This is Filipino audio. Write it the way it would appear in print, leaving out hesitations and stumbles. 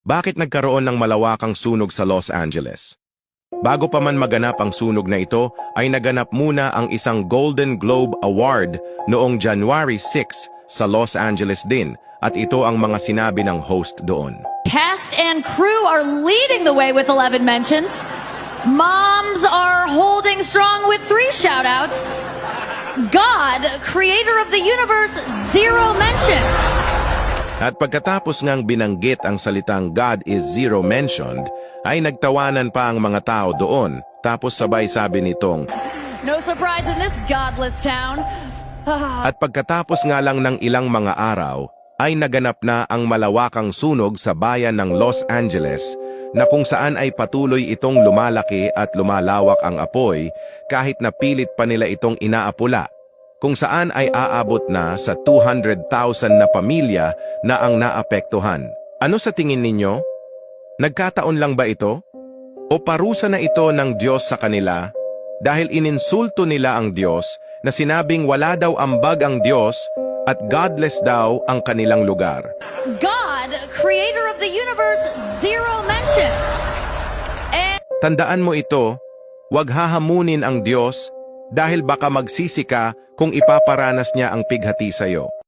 Bakit nagkaroon ng malawakang sunog sa Los Angeles? Bago pa man maganap ang sunog na ito, ay naganap muna ang isang Golden Globe Award noong January 6 sa Los Angeles din, at ito ang mga sinabi ng host doon. Cast and crew are leading the way with 11 mentions. Moms are holding strong with 3 shout-outs. God, creator of the universe, 0 mentions. At pagkatapos ngang binanggit ang salitang God is zero mentioned, ay nagtawanan pa ang mga tao doon. Tapos sabay sabi nitong, No surprise in this godless town. at pagkatapos nga lang ng ilang mga araw, ay naganap na ang malawakang sunog sa bayan ng Los Angeles na kung saan ay patuloy itong lumalaki at lumalawak ang apoy kahit na pilit pa nila itong inaapula, kung saan ay aabot na sa 200,000 na pamilya na ang naapektuhan. Ano sa tingin ninyo? Nagkataon lang ba ito? O parusa na ito ng Diyos sa kanila dahil ininsulto nila ang Diyos na sinabing wala daw ambag ang Diyos at godless daw ang kanilang lugar? God, creator of the universe, 0 mentions. And Tandaan mo ito, huwag hahamunin ang Diyos dahil baka magsisi ka kung ipaparanas niya ang pighati sa iyo.